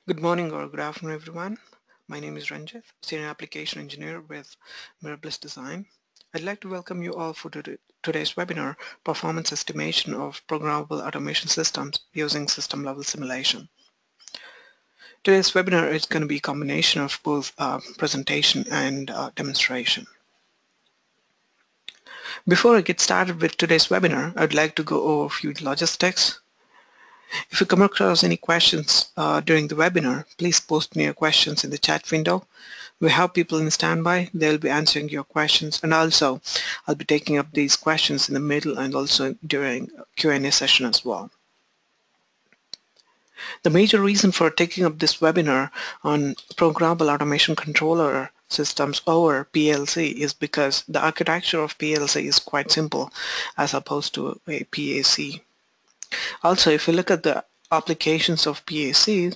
Good morning or good afternoon, everyone. My name is Ranjit, Senior Application Engineer with Mirabilis Design. I'd like to welcome you all for today's webinar, Performance Estimation of Programmable Automation Systems using System-Level Simulation. Today's webinar is going to be a combination of both presentation and demonstration. Before I get started with today's webinar, I'd like to go over a few logistics. If you come across any questions during the webinar, please post me your questions in the chat window. We have people in standby. They'll be answering your questions, and also I'll be taking up these questions in the middle and also during Q&A session as well. The major reason for taking up this webinar on Programmable Automation Controller systems over PLC is because the architecture of PLC is quite simple as opposed to a PAC. Also, if you look at the applications of PACs,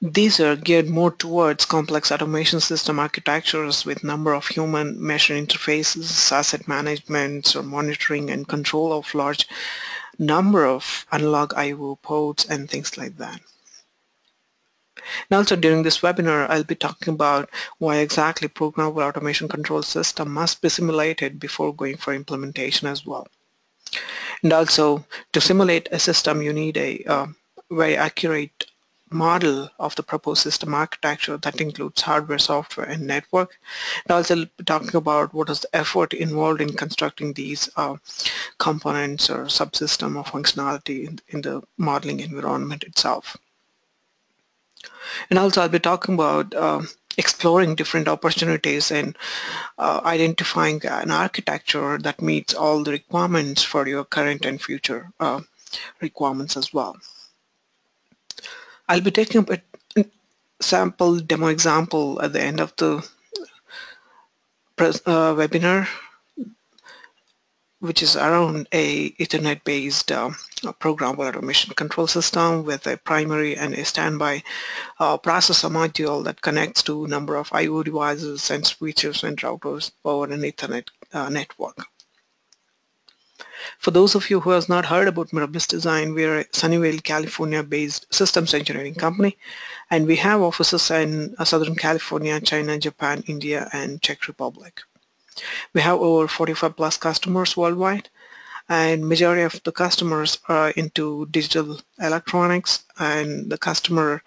these are geared more towards complex automation system architectures with number of human machine interfaces, asset management, or monitoring and control of large number of analog I/O ports and things like that. And also during this webinar, I'll be talking about why exactly programmable automation control system must be simulated before going for implementation as well. And also, to simulate a system, you need a very accurate model of the proposed system architecture that includes hardware, software, and network. And also talking about what is the effort involved in constructing these components or subsystem or functionality in the modeling environment itself. And also I'll be talking about exploring different opportunities and identifying an architecture that meets all the requirements for your current and future requirements as well. I'll be taking up a sample demo example at the end of the webinar, which is around a Ethernet-based programmable automation control system with a primary and a standby processor module that connects to a number of I/O devices and switches and routers over an Ethernet network. For those of you who have not heard about Mirabilis Design, we are a Sunnyvale, California-based systems engineering company, and we have offices in Southern California, China, Japan, India, and Czech Republic. We have over 45 plus customers worldwide, and majority of the customers are into digital electronics, and the customer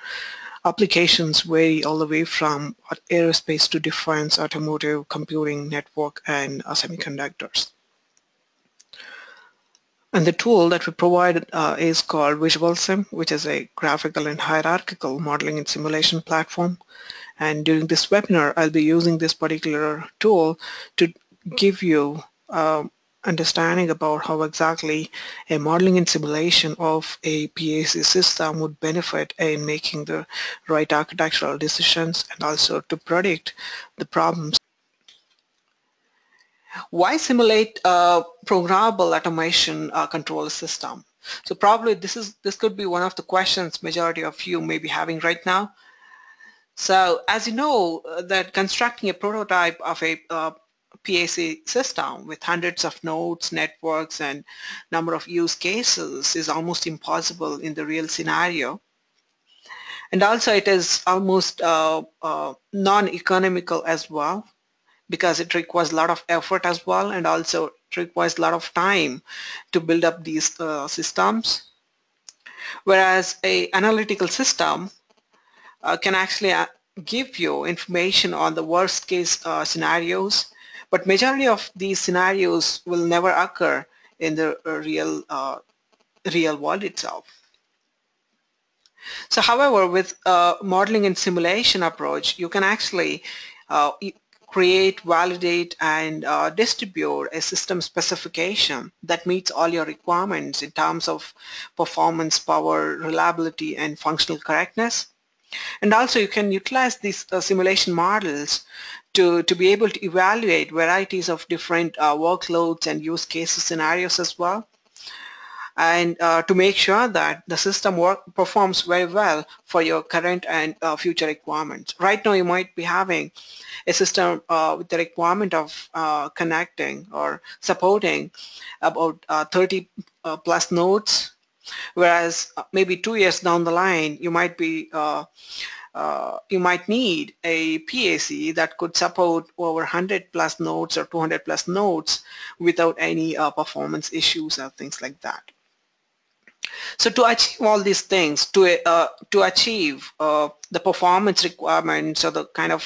applications vary all the way from aerospace to defense, automotive, computing, network, and semiconductors. And the tool that we provide is called VisualSim, which is a graphical and hierarchical modeling and simulation platform. And during this webinar, I'll be using this particular tool to give you understanding about how exactly a modeling and simulation of a PAC system would benefit in making the right architectural decisions and also to predict the problems. Why simulate a programmable automation control system? So probably this could be one of the questions majority of you may be having right now. So as you know, that constructing a prototype of a PAC system with hundreds of nodes, networks, and number of use cases is almost impossible in the real scenario. And also it is almost non-economical as well, because it requires a lot of effort as well, and also it requires a lot of time to build up these systems. Whereas a analytical system can actually give you information on the worst case scenarios, but majority of these scenarios will never occur in the real world itself. So however, with modeling and simulation approach, you can actually create, validate, and distribute a system specification that meets all your requirements in terms of performance, power, reliability, and functional correctness. And also you can utilize these simulation models to be able to evaluate varieties of different workloads and use cases scenarios as well, and to make sure that the system performs very well for your current and future requirements. Right now you might be having a system with the requirement of connecting or supporting about 30 plus nodes, Whereas maybe 2 years down the line, you might need a PAC that could support over 100 plus nodes or 200 plus nodes without any performance issues or things like that. So to achieve all these things, to achieve the performance requirements or the kind of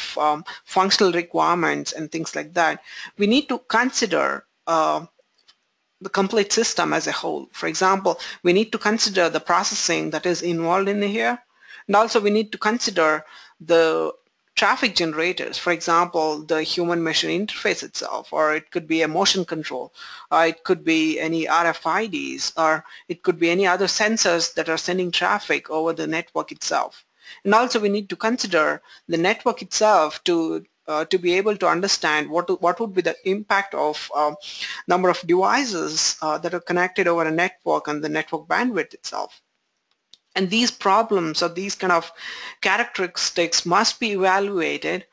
functional requirements and things like that, we need to consider the complete system as a whole. For example, we need to consider the processing that is involved in here, and also we need to consider the traffic generators, for example, the human-machine interface itself, or it could be a motion control, or it could be any RFIDs, or it could be any other sensors that are sending traffic over the network itself. And also we need to consider the network itself to be able to understand what would be the impact of number of devices that are connected over a network and the network bandwidth itself. And these problems or these kind of characteristics must be evaluated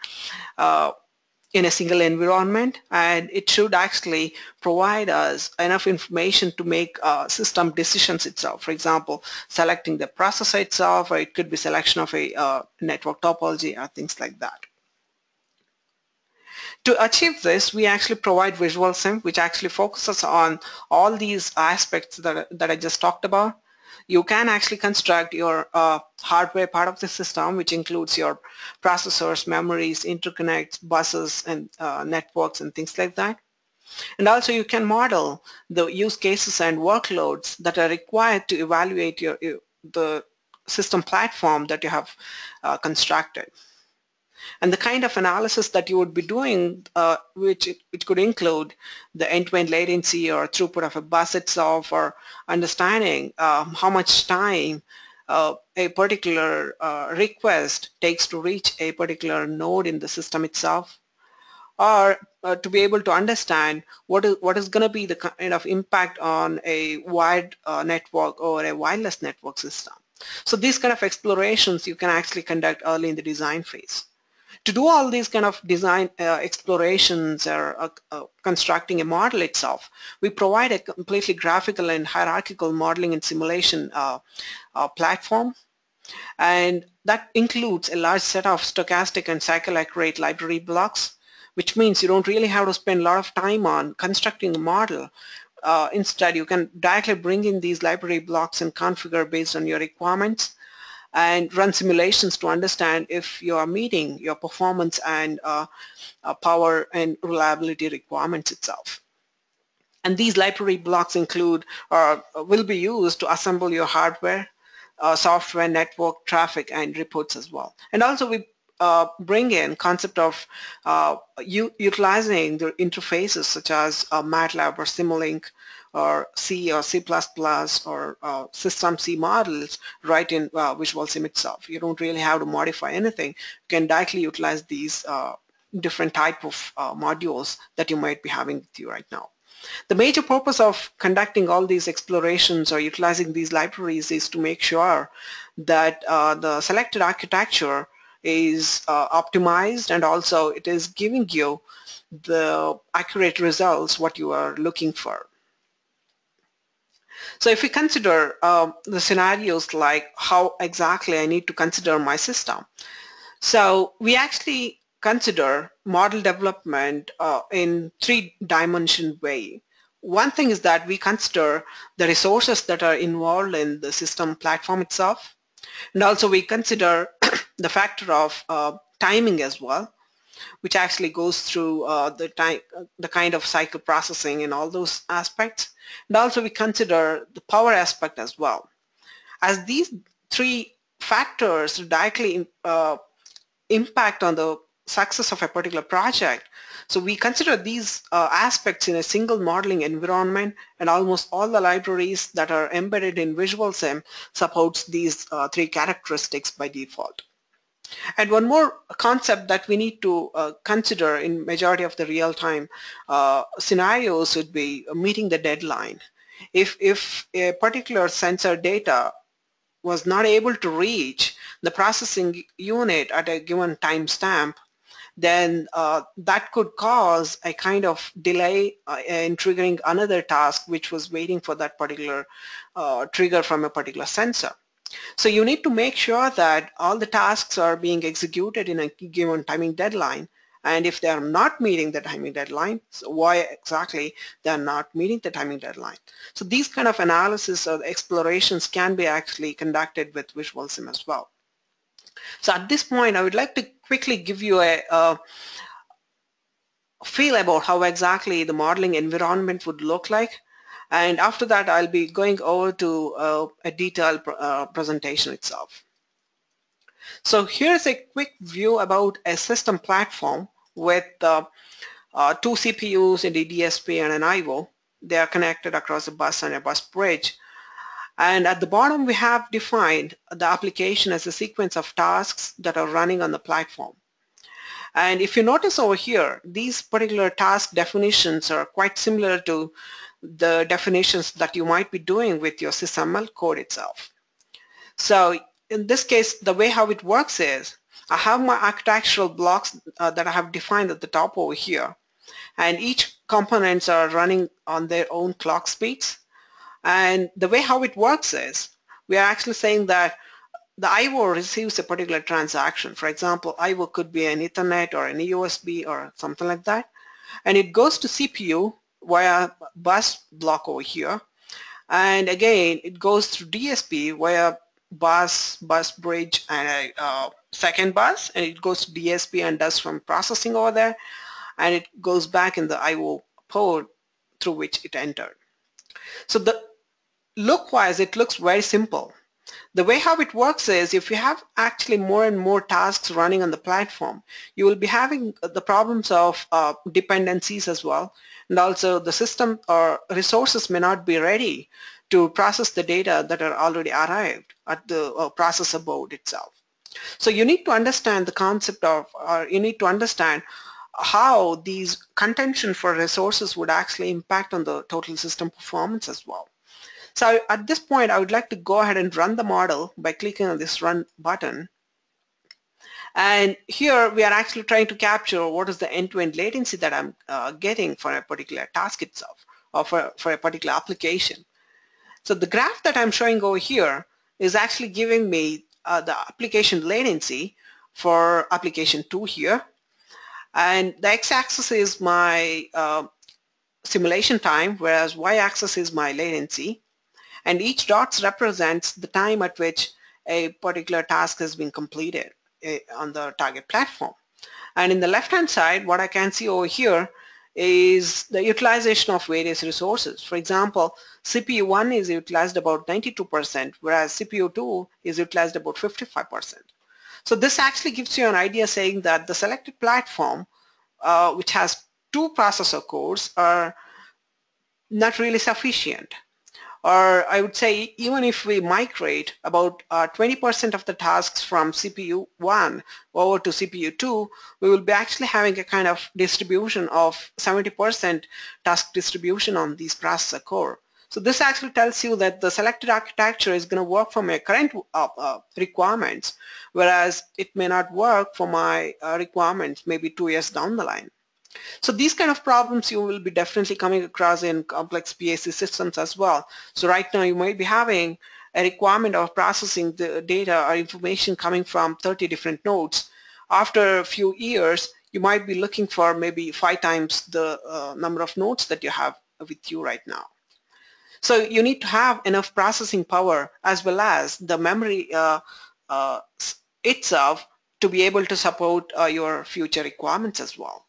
in a single environment, and it should actually provide us enough information to make system decisions itself. For example, selecting the processor itself, or it could be selection of a network topology or things like that. To achieve this, we actually provide VisualSim, which actually focuses on all these aspects that I just talked about. You can actually construct your hardware part of the system, which includes your processors, memories, interconnects, buses, and networks, and things like that. And also you can model the use cases and workloads that are required to evaluate the system platform that you have constructed. And the kind of analysis that you would be doing, which could include the end-to-end latency or throughput of a bus itself, or understanding how much time a particular request takes to reach a particular node in the system itself, or to be able to understand what is going to be the kind of impact on a wired network or a wireless network system. So these kind of explorations you can actually conduct early in the design phase. To do all these kind of design explorations or constructing a model itself, we provide a completely graphical and hierarchical modeling and simulation platform, and that includes a large set of stochastic and cycle-accurate library blocks, which means you don't really have to spend a lot of time on constructing a model. Instead, you can directly bring in these library blocks and configure based on your requirements, and run simulations to understand if you are meeting your performance and power and reliability requirements itself. And these library blocks include or will be used to assemble your hardware, software, network, traffic, and reports as well. And also we bring in concept of utilizing the interfaces such as MATLAB or Simulink, or C or C++ or System C models right in VisualSim itself. You don't really have to modify anything. You can directly utilize these different type of modules that you might be having with you right now. The major purpose of conducting all these explorations or utilizing these libraries is to make sure that the selected architecture is optimized, and also it is giving you the accurate results what you are looking for. So if we consider the scenarios like how exactly I need to consider my system, so we actually consider model development in three-dimension way. One thing is that we consider the resources that are involved in the system platform itself, and also we consider the factor of timing as well, which actually goes through the kind of cycle processing and all those aspects. And also we consider the power aspect as well. As these three factors directly impact on the success of a particular project, so we consider these aspects in a single modeling environment, and almost all the libraries that are embedded in VisualSim supports these three characteristics by default. And one more concept that we need to consider in majority of the real-time scenarios would be meeting the deadline. If a particular sensor data was not able to reach the processing unit at a given timestamp, then that could cause a kind of delay in triggering another task which was waiting for that particular trigger from a particular sensor. So you need to make sure that all the tasks are being executed in a given timing deadline, and if they are not meeting the timing deadline, so why exactly they are not meeting the timing deadline. So these kind of analysis or explorations can be actually conducted with VisualSim as well. So at this point, I would like to quickly give you a feel about how exactly the modeling environment would look like. And after that, I'll be going over to a detailed presentation itself. So here's a quick view about a system platform with two CPUs in the DSP and an IO. They are connected across a bus and a bus bridge. And at the bottom, we have defined the application as a sequence of tasks that are running on the platform. And if you notice over here, these particular task definitions are quite similar to the definitions that you might be doing with your SysML code itself. So in this case, the way how it works is I have my architectural blocks that I have defined at the top over here, and each components are running on their own clock speeds. And the way how it works is we are actually saying that the IO receives a particular transaction. For example, IO could be an Ethernet or an USB or something like that, and it goes to CPU via bus block over here, and again it goes through DSP via bus bridge and a second bus, and it goes to DSP and does some processing over there, and it goes back in the IO port through which it entered. So the look-wise, it looks very simple. The way how it works is if you have actually more and more tasks running on the platform, you will be having the problems of dependencies as well, and also the system or resources may not be ready to process the data that are already arrived at the processor board itself. So you need to understand the concept of, or you need to understand how these contention for resources would actually impact on the total system performance as well. So at this point, I would like to go ahead and run the model by clicking on this Run button. And here we are actually trying to capture what is the end-to-end latency that I'm getting for a particular task itself, or for a particular application. So the graph that I'm showing over here is actually giving me the application latency for application 2 here. And the x-axis is my simulation time, whereas y-axis is my latency. And each dot represents the time at which a particular task has been completed on the target platform. And in the left-hand side, what I can see over here is the utilization of various resources. For example, CPU 1 is utilized about 92%, whereas CPU 2 is utilized about 55%. So this actually gives you an idea saying that the selected platform, which has 2 processor cores, are not really sufficient. Or I would say even if we migrate about 20% of the tasks from CPU 1 over to CPU 2, we will be actually having a kind of distribution of 70% task distribution on these processor core. So this actually tells you that the selected architecture is going to work for my current requirements, whereas it may not work for my requirements maybe 2 years down the line. So these kind of problems you will be definitely coming across in complex PAC systems as well. So right now you might be having a requirement of processing the data or information coming from 30 different nodes. After a few years, you might be looking for maybe 5 times the number of nodes that you have with you right now. So you need to have enough processing power as well as the memory itself to be able to support your future requirements as well.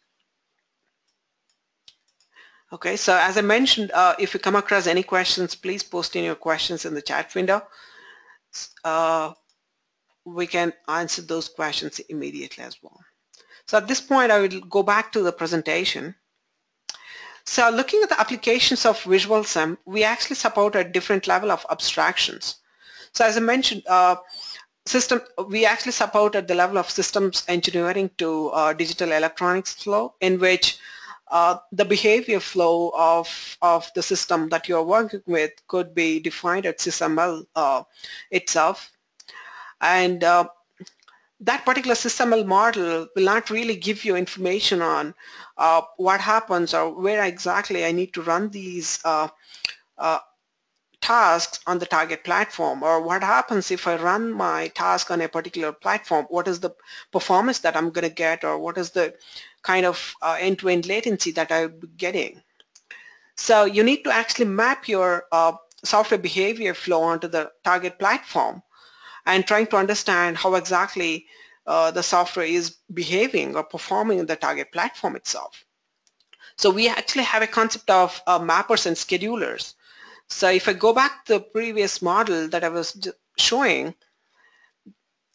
Okay, so as I mentioned, if you come across any questions, please post in your questions in the chat window. We can answer those questions immediately as well. So at this point, I will go back to the presentation. So looking at the applications of VisualSim, we actually support a different level of abstractions. So as I mentioned, we actually support at the level of systems engineering to digital electronics flow, in which the behavior flow of the system that you're working with could be defined at SysML itself. And that particular system model will not really give you information on what happens or where exactly I need to run these uh, tasks on the target platform, or what happens if I run my task on a particular platform, what is the performance that I'm going to get, or what is the kind of end-to-end latency that I'll be getting. So you need to actually map your software behavior flow onto the target platform and trying to understand how exactly the software is behaving or performing in the target platform itself. So we actually have a concept of mappers and schedulers. So if I go back to the previous model that I was showing,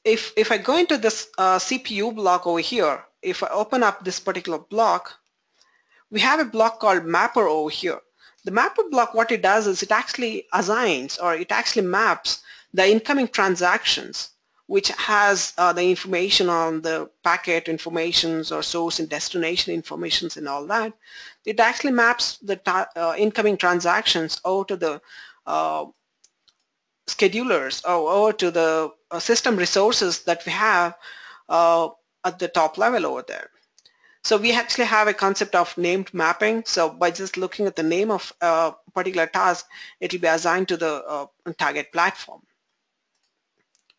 if I go into this CPU block over here, if I open up this particular block, we have a block called mapper over here. The mapper block, what it does is it actually assigns, or it actually maps the incoming transactions, which has the information on the packet informations or source and destination informations and all that. It actually maps the incoming transactions over to the schedulers, or over to the system resources that we have at the top level over there. So we actually have a concept of named mapping. So by just looking at the name of a particular task, it will be assigned to the target platform.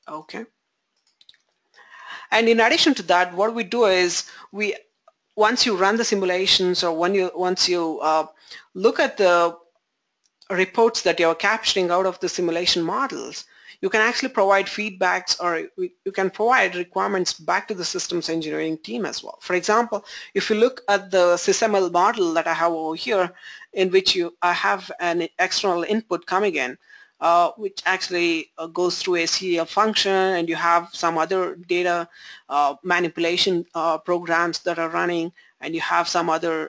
Okay. And in addition to that, what we do is once you run the simulations, or once you look at the reports that you're capturing out of the simulation models, you can actually provide feedbacks, or you can provide requirements back to the systems engineering team as well. For example, if you look at the SysML model that I have over here, in which I have an external input coming in, which actually goes through a serial function, and you have some other data manipulation programs that are running, and you have some other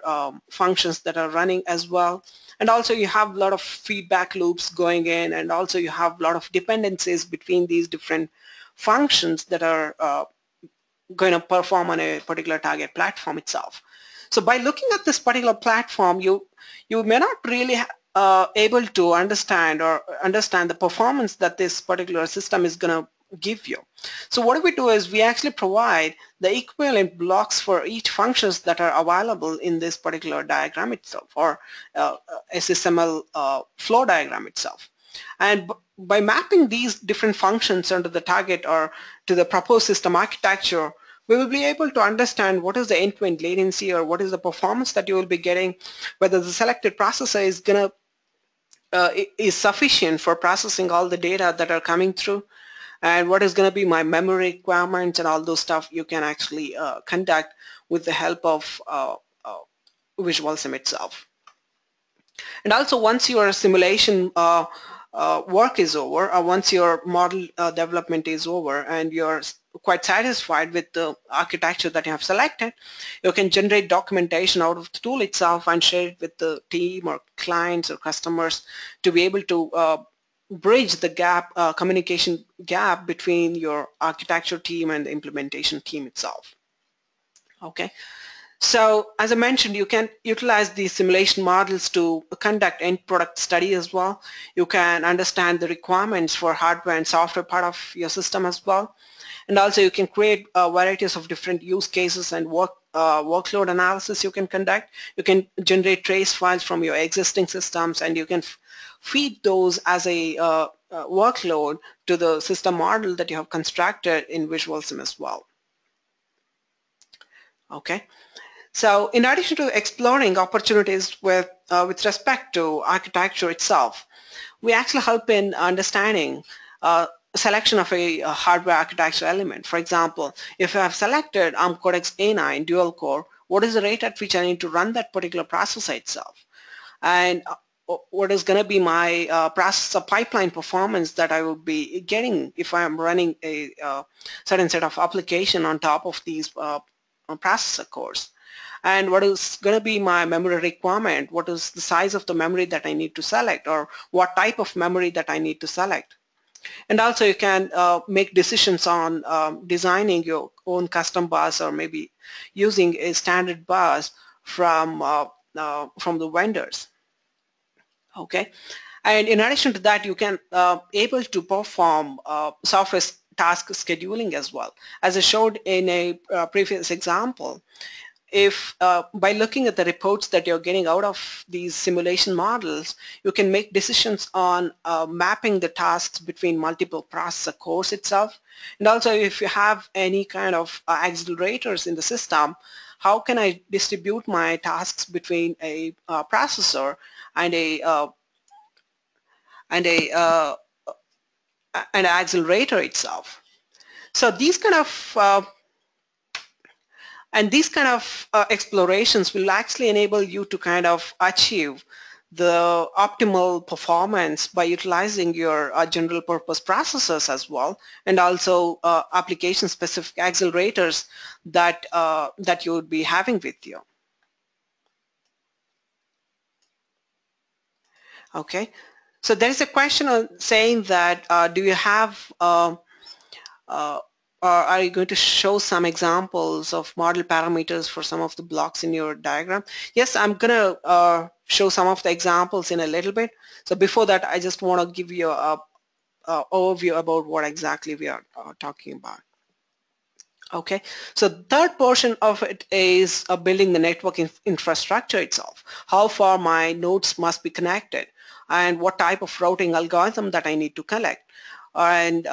functions that are running as well. And also you have a lot of feedback loops going in, and also you have a lot of dependencies between these different functions that are going to perform on a particular target platform itself. So by looking at this particular platform, you may not really able to understand the performance that this particular system is going to give you. So what we do is we actually provide the equivalent blocks for each functions that are available in this particular diagram itself, or SSML flow diagram itself. And by mapping these different functions under the target or to the proposed system architecture, we will be able to understand what is the end-to-end latency, or what is the performance that you will be getting, whether the selected processor is going to is sufficient for processing all the data that are coming through, and what is going to be my memory requirements, and all those stuff you can actually conduct with the help of VisualSim itself. And also, once your simulation work is over, or once your model development is over and you're quite satisfied with the architecture that you have selected, you can generate documentation out of the tool itself and share it with the team or clients or customers to be able to bridge the gap, communication gap between your architecture team and the implementation team itself. Okay. So as I mentioned, you can utilize these simulation models to conduct end product study as well. You can understand the requirements for hardware and software part of your system as well. And also you can create varieties of different use cases and workload analysis you can conduct. You can generate trace files from your existing systems, and you can feed those as a workload to the system model that you have constructed in VisualSim as well. Okay. So in addition to exploring opportunities with respect to architecture itself, we actually help in understanding selection of a hardware architecture element. For example, if I have selected ARM Cortex A9 dual core, what is the rate at which I need to run that particular processor itself? And what is going to be my processor pipeline performance that I will be getting if I am running a certain set of application on top of these processor cores? And what is going to be my memory requirement? What is the size of the memory that I need to select, or what type of memory that I need to select? And also you can make decisions on designing your own custom bus, or maybe using a standard bus from the vendors. Okay. And in addition to that, you can able to perform software task scheduling as well. As I showed in a previous example, if by looking at the reports that you're getting out of these simulation models, you can make decisions on mapping the tasks between multiple processor cores itself. And also if you have any kind of accelerators in the system, how can I distribute my tasks between a processor and and a an accelerator itself. So these kind of explorations will actually enable you to kind of achieve the optimal performance by utilizing your general purpose processors as well, and also application specific accelerators that that you would be having with you. Okay, so there is a question on saying that do you have or are you going to show some examples of model parameters for some of the blocks in your diagram? Yes, I'm going to show some of the examples in a little bit. So before that, I just want to give you a overview about what exactly we are talking about. Okay, so the third portion of it is building the network infrastructure itself. How far my nodes must be connected and what type of routing algorithm that I need to collect, and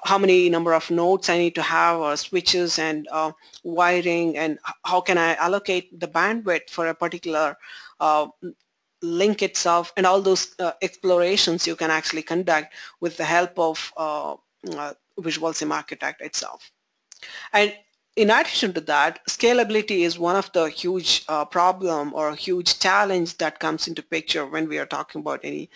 how many number of nodes I need to have, or switches and wiring, and how can I allocate the bandwidth for a particular link itself, and all those explorations you can actually conduct with the help of VisualSim Architect itself. And in addition to that, scalability is one of the huge problem or huge challenge that comes into picture when we are talking about any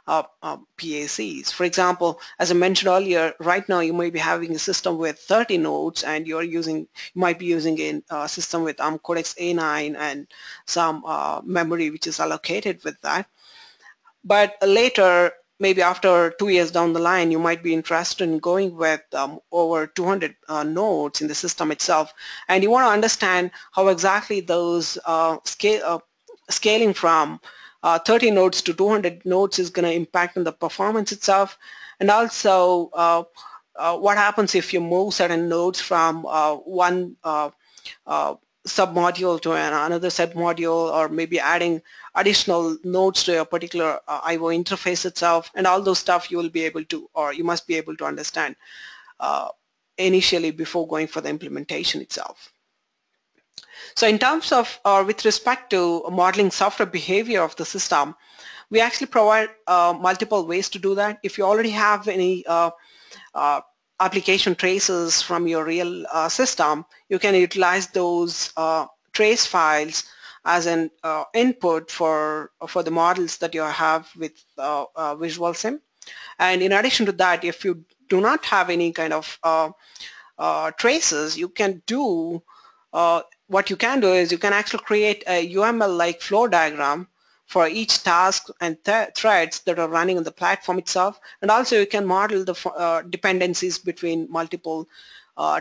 PACs. For example, as I mentioned earlier, right now you might be having a system with 30 nodes, and you might be using a system with Codex A9 and some memory which is allocated with that. But later, maybe after 2 years down the line, you might be interested in going with over 200 nodes in the system itself, and you want to understand how exactly those scaling from 30 nodes to 200 nodes is going to impact on the performance itself, and also what happens if you move certain nodes from one submodule to another submodule, or maybe adding additional nodes to a particular I/O interface itself, and all those stuff you will be able to, or you must be able to understand initially before going for the implementation itself. So in terms of, or with respect to modeling software behavior of the system, we actually provide multiple ways to do that. If you already have any application traces from your real system, you can utilize those trace files as an input for the models that you have with VisualSim. And in addition to that, if you do not have any kind of traces, you can do what you can do is you can actually create a UML-like flow diagram for each task and threads that are running on the platform itself, and also you can model the dependencies between multiple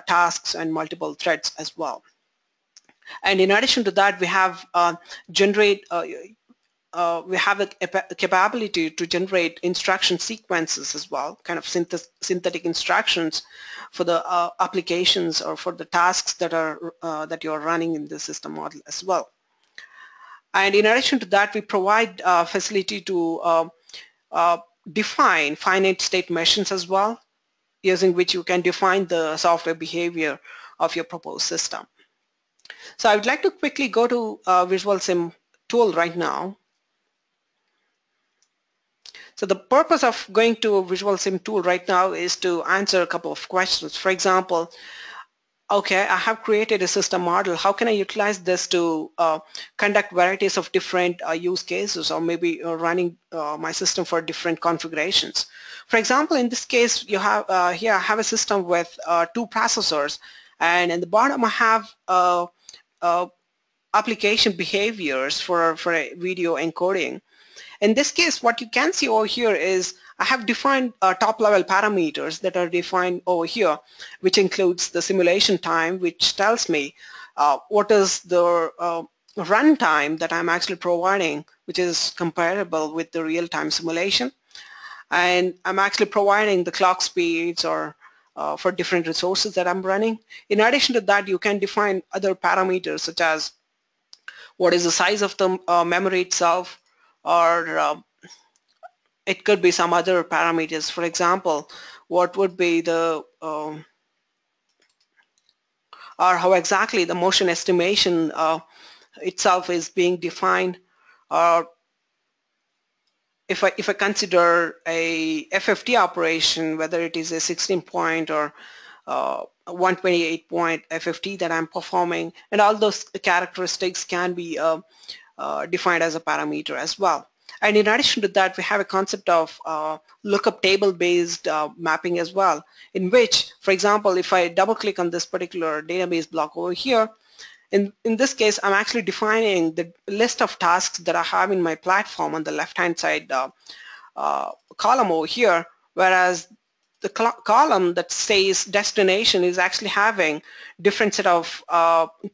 tasks and multiple threads as well. And in addition to that, we have we have a capability to generate instruction sequences as well, kind of synthetic instructions for the applications or for the tasks that are that you are running in the system model as well. And in addition to that, we provide facility to define finite state machines as well, using which you can define the software behavior of your proposed system. So I would like to quickly go to VisualSim tool right now. So the purpose of going to a VisualSim tool right now is to answer a couple of questions. For example, okay, I have created a system model. How can I utilize this to conduct varieties of different use cases, or maybe running my system for different configurations? For example, in this case, you have here I have a system with 2 processors, and in the bottom I have application behaviors for a video encoding. In this case, what you can see over here is I have defined top-level parameters that are defined over here, which includes the simulation time, which tells me what is the runtime that I'm actually providing, which is comparable with the real-time simulation. And I'm actually providing the clock speeds or for different resources that I'm running. In addition to that, you can define other parameters such as what is the size of the memory itself, or it could be some other parameters. For example, what would be the or how exactly the motion estimation itself is being defined, or if I consider a FFT operation, whether it is a 16 point or 128 point FFT that I'm performing, and all those characteristics can be defined as a parameter as well. And in addition to that, we have a concept of lookup table based mapping as well, in which, for example, if I double click on this particular database block over here, in this case, I'm actually defining the list of tasks that I have in my platform on the left-hand side column over here, whereas the column that says destination is actually having different set of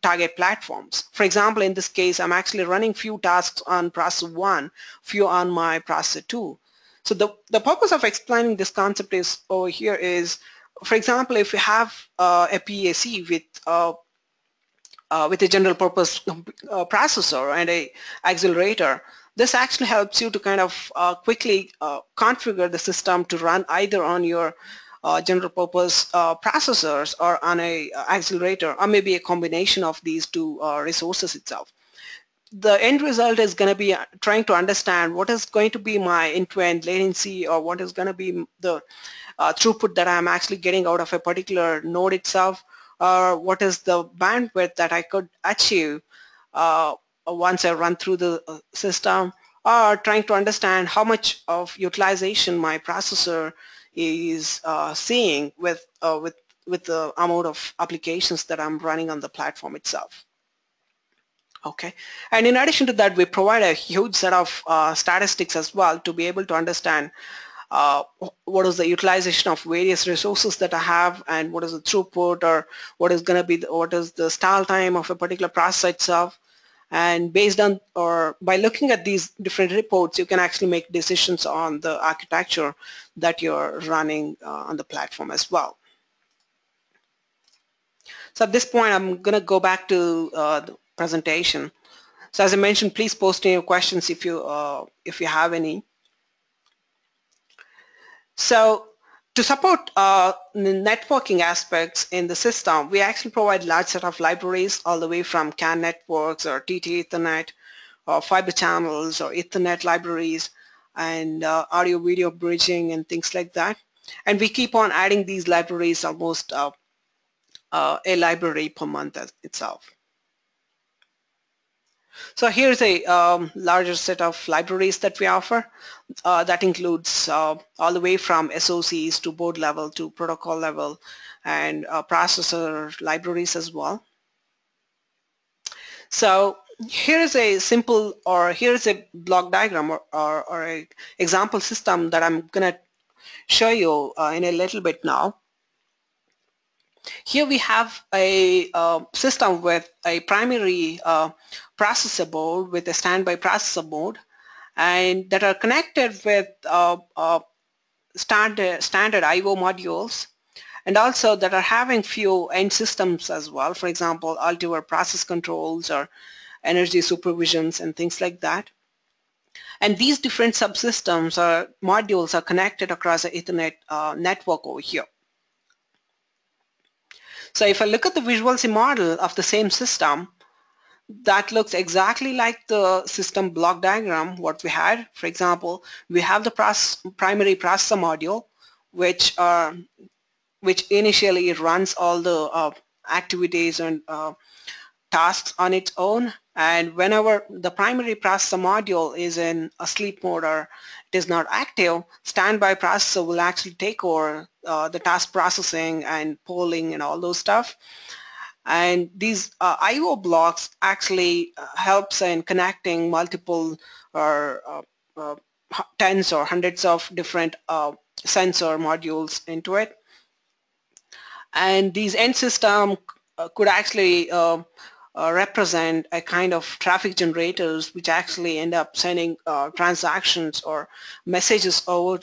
target platforms. For example, in this case, I'm actually running few tasks on processor 1, few on my processor 2. So the purpose of explaining this concept is over here is, for example, if you have a PAC with a general purpose processor and a accelerator, this actually helps you to kind of quickly configure the system to run either on your general purpose processors or on a accelerator, or maybe a combination of these two resources itself. The end result is going to be trying to understand what is going to be my end-to-end latency, or what is going to be the throughput that I'm actually getting out of a particular node itself, or what is the bandwidth that I could achieve once I run through the system, or trying to understand how much of utilization my processor is seeing with the amount of applications that I'm running on the platform itself. Okay, and in addition to that, we provide a huge set of statistics as well to be able to understand what is the utilization of various resources that I have, and what is the throughput, or what is going to be what is the stall time of a particular process itself. And based on, or by looking at these different reports, you can actually make decisions on the architecture that you're running on the platform as well. So at this point, I'm going to go back to the presentation. So as I mentioned, please post any questions if you have any. So to support the networking aspects in the system, we actually provide large set of libraries all the way from CAN networks or TT Ethernet or fiber channels or Ethernet libraries, and audio video bridging and things like that. And we keep on adding these libraries, almost a library per month itself. So here's a larger set of libraries that we offer. That includes all the way from SOCs to board level to protocol level, and processor libraries as well. So here's a simple, or here's a block diagram or a example system that I'm going to show you in a little bit now. Here we have a system with a primary processor board with a standby processor board, and that are connected with standard I/O modules, and also that are having few end systems as well. For example, Altiver process controls or energy supervisions and things like that. And these different subsystems or modules are connected across the Ethernet network over here. So if I look at the VisualSim model of the same system, that looks exactly like the system block diagram what we had. For example, we have the primary processor module, which initially runs all the activities and tasks on its own, and whenever the primary processor module is in a sleep mode or it is not active, standby processor will actually take over the task processing and polling and all those stuff. And these I/O blocks actually helps in connecting multiple or tens or hundreds of different sensor modules into it. And these end system could actually represent a kind of traffic generators which actually end up sending transactions or messages over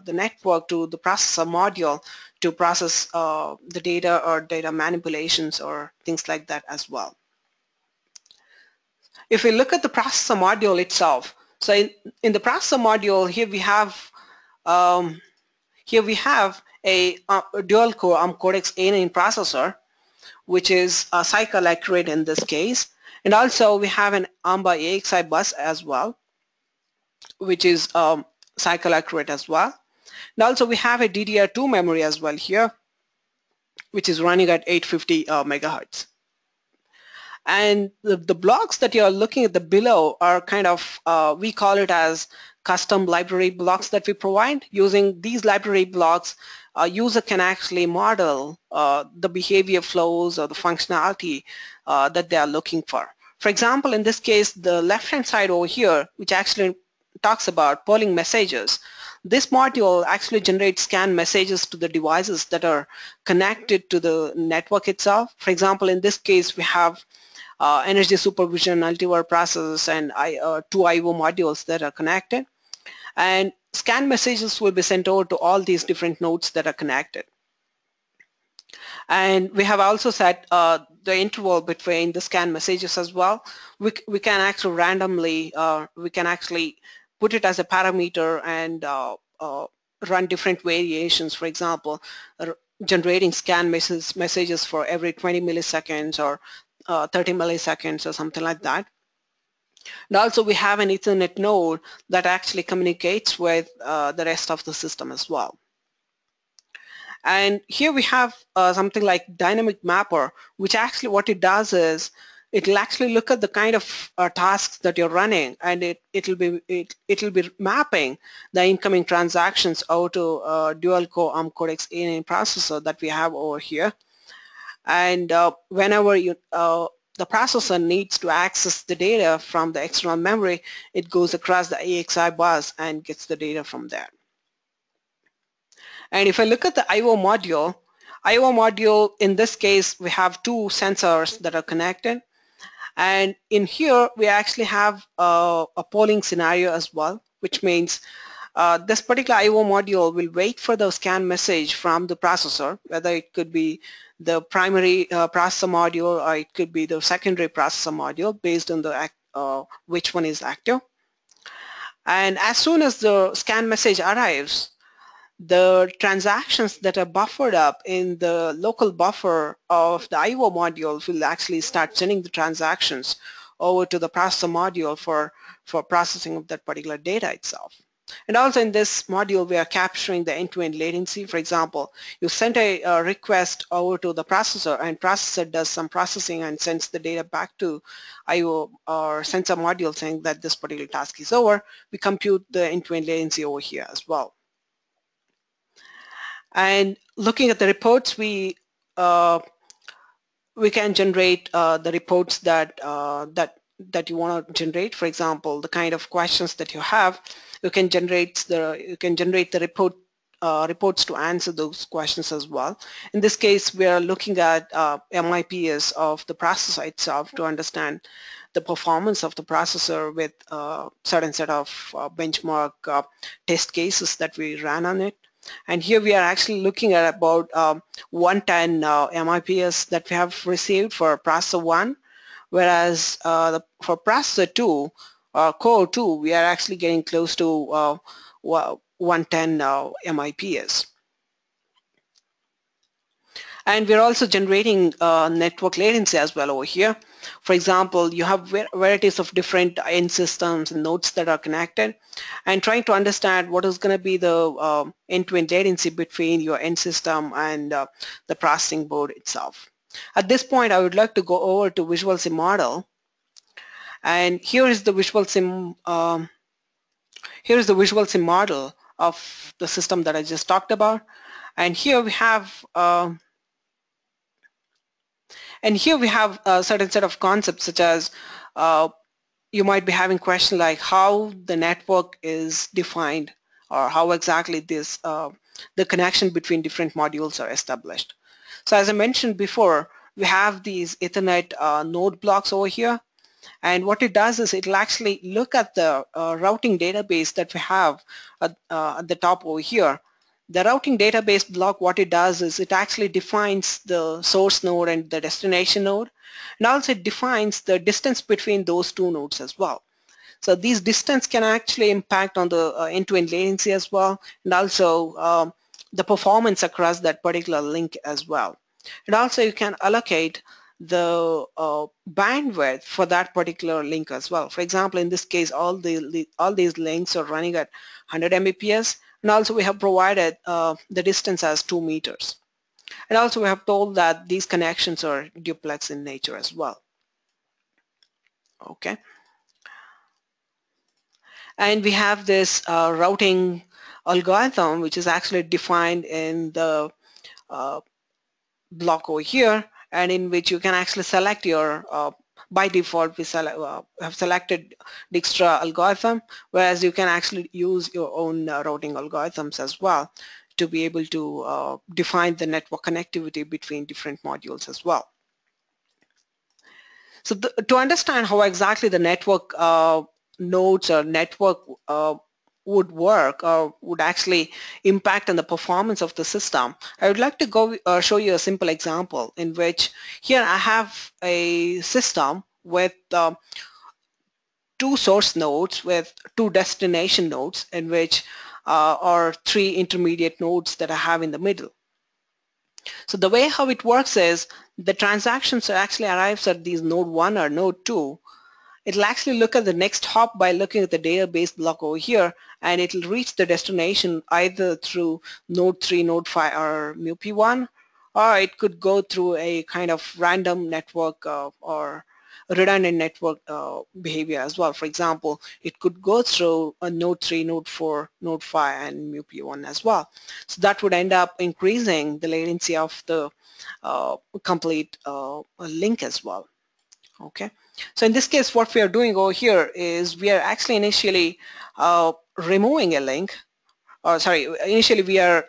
the network to the processor module to process the data or data manipulations or things like that as well. If we look at the processor module itself, so in the processor module here we have a dual core ARM Cortex A9 processor, which is cycle accurate in this case, and also we have an ARM by AXI bus as well, which is cycle accurate as well. And also we have a DDR2 memory as well here, which is running at 850 megahertz. And the blocks that you're looking at the below are kind of, we call it as custom library blocks that we provide. Using these library blocks, a user can actually model the behavior flows or the functionality that they are looking for. For example, in this case, the left-hand side over here, which actually talks about polling messages, this module actually generates scan messages to the devices that are connected to the network itself. For example, in this case, we have energy supervision, multi-word processors, and two I/O modules that are connected. And scan messages will be sent over to all these different nodes that are connected. And we have also set the interval between the scan messages as well. We can actually randomly, we can actually put it as a parameter and run different variations. For example, generating scan messages for every 20 milliseconds or 30 milliseconds or something like that. And also we have an Ethernet node that actually communicates with the rest of the system as well. And here we have something like dynamic mapper, which actually what it does is it'll actually look at the kind of tasks that you're running, and it'll be mapping the incoming transactions out to dual core ARM Cortex A9 processor that we have over here. And whenever the processor needs to access the data from the external memory, it goes across the AXI bus and gets the data from there. And if I look at the I/O module, in this case, we have two sensors that are connected. And in here, we actually have a polling scenario as well, which means this particular I/O module will wait for the scan message from the processor, whether it could be the primary processor module or it could be the secondary processor module based on the which one is active. And as soon as the scan message arrives, the transactions that are buffered up in the local buffer of the I/O module will actually start sending the transactions over to the processor module for processing of that particular data itself. And also in this module, we are capturing the end-to-end latency. For example, you send a request over to the processor, and processor does some processing and sends the data back to I/O or sensor module saying that this particular task is over. We compute the end-to-end latency over here as well. And looking at the reports, we can generate the reports that you want to generate. For example, the kind of questions that you have, you can generate the reports to answer those questions as well. In this case, we are looking at MIPS of the processor itself to understand the performance of the processor with a certain set of benchmark test cases that we ran on it. And here we are actually looking at about 110 MIPS that we have received for processor 1, whereas for processor 2, core 2, we are actually getting close to 110 MIPS. And we're also generating network latency as well over here. For example, you have varieties of different end systems and nodes that are connected, and trying to understand what is going to be the end-to-end latency between your end system and the processing board itself. At this point, I would like to go over to VisualSim model, and here is the VisualSim model of the system that I just talked about. And here we have a certain set of concepts, such as you might be having questions like how the network is defined, or how exactly the connection between different modules are established. So as I mentioned before, we have these Ethernet node blocks over here, and what it does is it'll actually look at the routing database that we have at the top over here. The routing database block, what it does is it actually defines the source node and the destination node, and also it defines the distance between those two nodes as well. So these distance can actually impact on the end-to-end latency as well, and also the performance across that particular link as well. And also you can allocate the bandwidth for that particular link as well. For example, in this case, all these links are running at 100 Mbps, and also we have provided the distance as 2 meters. And also we have told that these connections are duplex in nature as well. Okay. And we have this routing algorithm, which is actually defined in the block over here, and in which you can actually select your by default we have selected Dijkstra algorithm, whereas you can actually use your own routing algorithms as well to be able to define the network connectivity between different modules as well. So to understand how exactly the network nodes or network would work or would actually impact on the performance of the system, I would like to go show you a simple example in which here I have a system with 2 source nodes with 2 destination nodes, in which are 3 intermediate nodes that I have in the middle. So the way how it works is the transactions actually arrives at these node 1 or node 2. It'll actually look at the next hop by looking at the database block over here, and it'll reach the destination either through node 3, node 5, or MUP1, or it could go through a kind of random network or redundant network behavior as well. For example, it could go through a node 3, node 4, node 5, and MUP1 as well. So that would end up increasing the latency of the complete link as well. Okay. So in this case, what we are doing over here is we are actually initially removing a link, or sorry, initially we are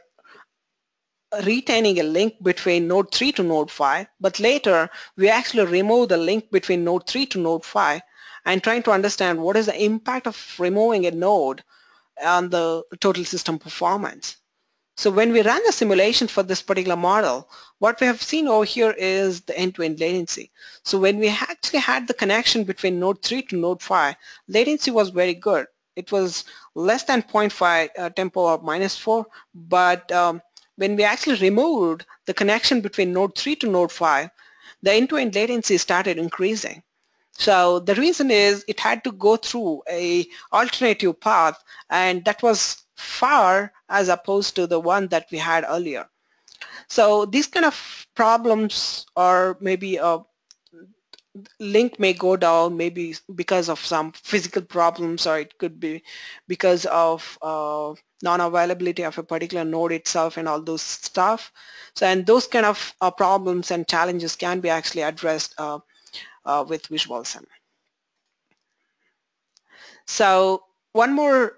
retaining a link between node 3 to node 5, but later we actually remove the link between node 3 to node 5 and trying to understand what is the impact of removing a node on the total system performance. So when we ran the simulation for this particular model, what we have seen over here is the end-to-end latency. So when we actually had the connection between node 3 to node 5, latency was very good. It was less than 0.5 10 power minus 4, but when we actually removed the connection between node 3 to node 5, the end-to-end latency started increasing. So the reason is it had to go through a alternative path, and that was far as opposed to the one that we had earlier. So these kind of problems, or maybe a link may go down maybe because of some physical problems, or it could be because of non-availability of a particular node itself and all those stuff. So, and those kind of problems and challenges can be actually addressed with VisualSim. So one more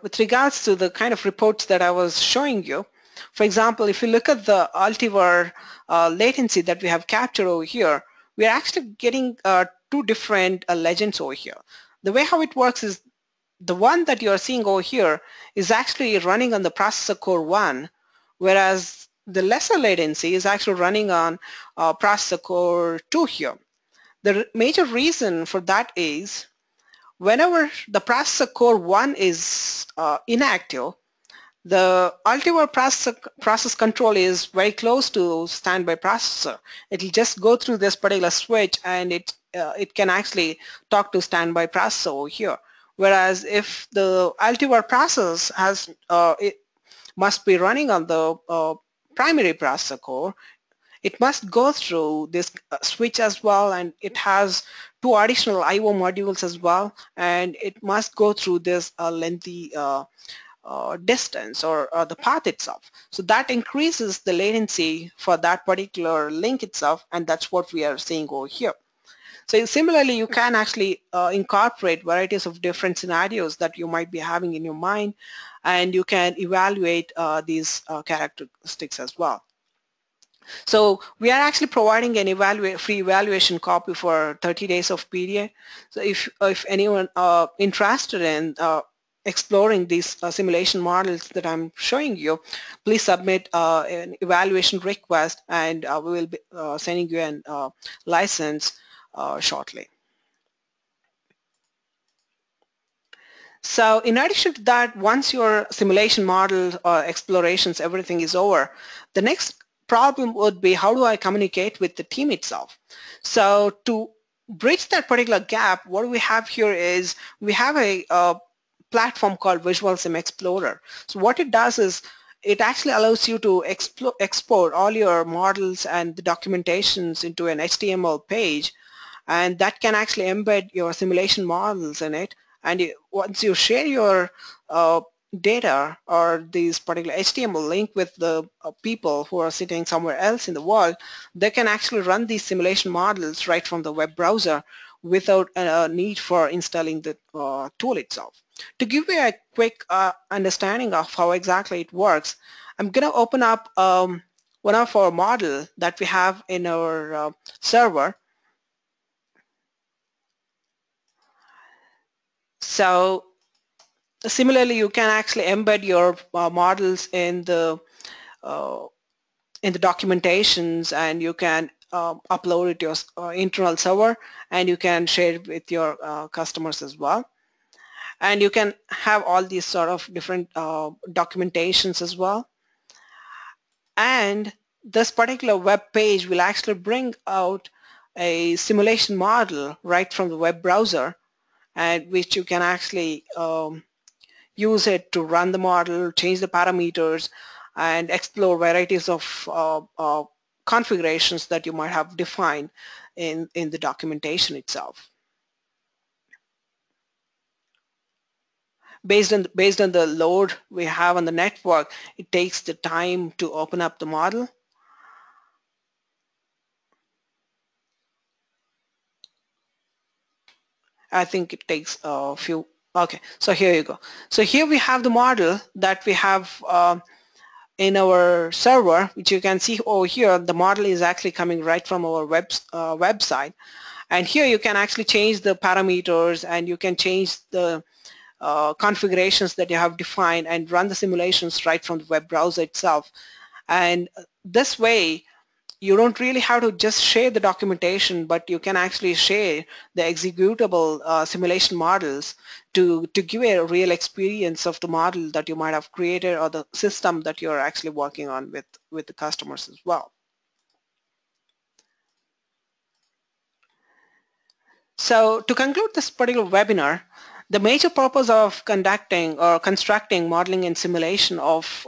with regards to the kind of reports that I was showing you. For example, if you look at the altivar latency that we have captured over here, we are actually getting 2 different legends over here. The way how it works is the one that you are seeing over here is actually running on the processor core 1, whereas the lesser latency is actually running on processor core 2 here. The major reason for that is whenever the processor core 1 is inactive, the altivar process control is very close to standby processor. It will just go through this particular switch, and it can actually talk to standby processor over here. Whereas if the altivar process has it must be running on the primary processor core, it must go through this switch as well, and it has 2 additional I/O modules as well, and it must go through this lengthy distance or the path itself. So that increases the latency for that particular link itself, and that's what we are seeing over here. So similarly, you can actually incorporate varieties of different scenarios that you might be having in your mind, and you can evaluate these characteristics as well. So we are actually providing an free evaluation copy for 30 days of period. So if anyone interested in exploring these simulation models that I'm showing you, please submit an evaluation request, and we will be sending you an license shortly. So in addition to that, once your simulation model or explorations, everything is over, the next problem would be, how do I communicate with the team itself? So to bridge that particular gap, what we have here is we have a platform called VisualSim Explorer. So what it does is it actually allows you to export all your models and the documentations into an HTML page, and that can actually embed your simulation models in it. And once you share your data or this particular HTML link with the people who are sitting somewhere else in the world, they can actually run these simulation models right from the web browser without a need for installing the tool itself. To give you a quick understanding of how exactly it works, I'm going to open up one of our model that we have in our server. So similarly, you can actually embed your models in the documentations, and you can upload it to your internal server, and you can share it with your customers as well. And you can have all these sort of different documentations as well. And this particular web page will actually bring out a simulation model right from the web browser, and which you can actually use it to run the model, change the parameters, and explore varieties of configurations that you might have defined in the documentation itself. Based on the load we have on the network, it takes the time to open up the model. I think it takes a few. Okay, so here you go. So here we have the model that we have in our server, which you can see over here. The model is actually coming right from our website, and here you can actually change the parameters, and you can change the configurations that you have defined and run the simulations right from the web browser itself. And this way, you don't really have to just share the documentation, but you can actually share the executable simulation models to give a real experience of the model that you might have created, or the system that you're actually working on with the customers as well. So to conclude this particular webinar, the major purpose of conducting or constructing modeling and simulation of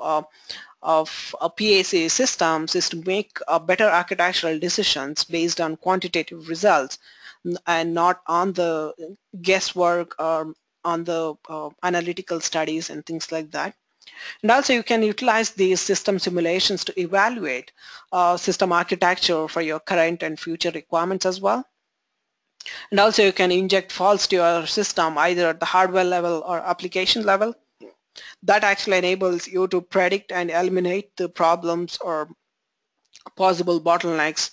PAC systems is to make better architectural decisions based on quantitative results and not on the guesswork or on the analytical studies and things like that. And also you can utilize these system simulations to evaluate system architecture for your current and future requirements as well. And also you can inject faults to your system either at the hardware level or application level. That actually enables you to predict and eliminate the problems or possible bottlenecks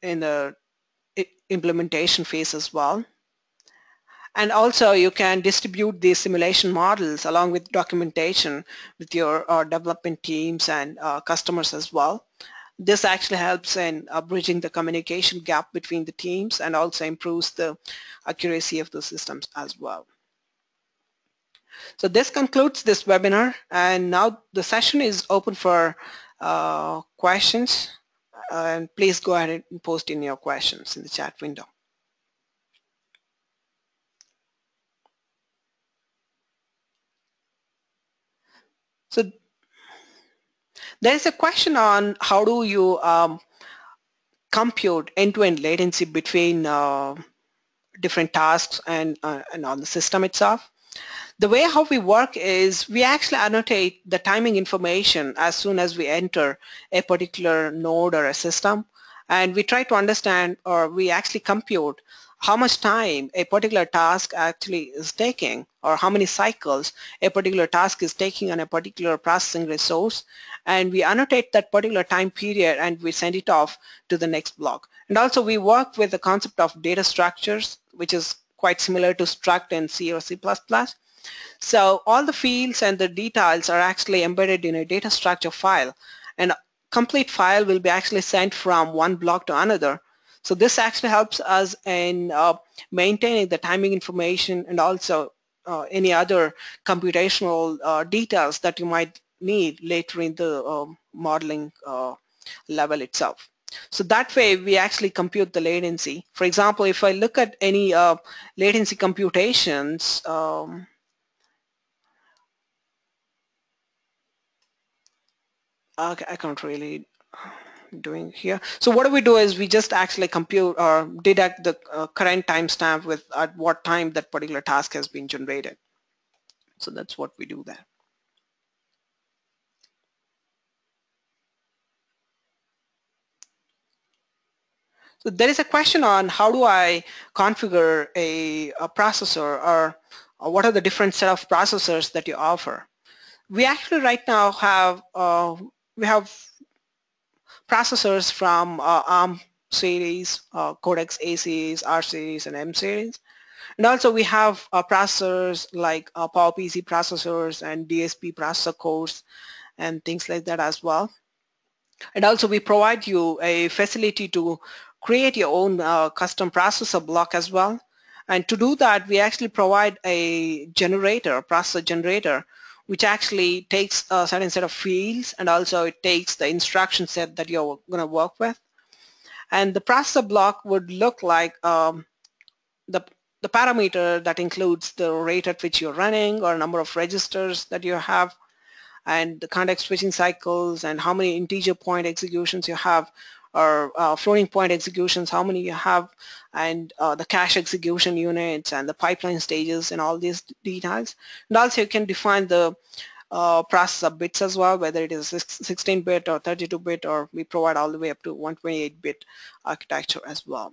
in the implementation phase as well. And also you can distribute these simulation models along with documentation with your development teams and customers as well. This actually helps in bridging the communication gap between the teams and also improves the accuracy of the systems as well. So this concludes this webinar, and now the session is open for questions, and please go ahead and post in your questions in the chat window. So there is a question on how do you compute end-to-end latency between different tasks and on the system itself. The way how we work is we actually annotate the timing information as soon as we enter a particular node or a system, and we try to understand, or we actually compute how much time a particular task actually is taking, or how many cycles a particular task is taking on a particular processing resource, and we annotate that particular time period and we send it off to the next block. And also we work with the concept of data structures, which is quite similar to struct in C or C++. So all the fields and the details are actually embedded in a data structure file, and a complete file will be actually sent from one block to another. So this actually helps us in maintaining the timing information and also any other computational details that you might need later in the modeling level itself. So that way we actually compute the latency. For example, if I look at any latency computations, I can't really doing here. So what do we do is we just actually compute or deduct the current timestamp with at what time that particular task has been generated. So that's what we do there. So there is a question on how do I configure a processor, or what are the different set of processors that you offer. We actually right now have we have processors from ARM series, Codex A series, R series, and M series. And also we have processors like PowerPC processors and DSP processor cores and things like that as well. And also we provide you a facility to create your own custom processor block as well. And to do that, we actually provide a generator, a processor generator, which actually takes a certain set of fields, and also it takes the instruction set that you're going to work with. And the processor block would look like the parameter that includes the rate at which you're running, or number of registers that you have, and the context switching cycles, and how many integer point executions you have, or floating point executions, how many you have, and the cache execution units and the pipeline stages and all these details. And also you can define the processor bits as well, whether it is 16-bit or 32-bit, or we provide all the way up to 128-bit architecture as well.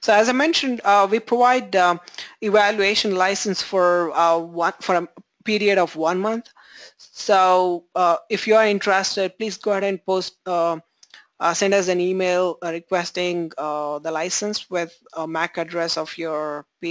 So as I mentioned, we provide evaluation license for a period of 1 month. So if you are interested, please go ahead and send us an email requesting the license with a MAC address of your PC.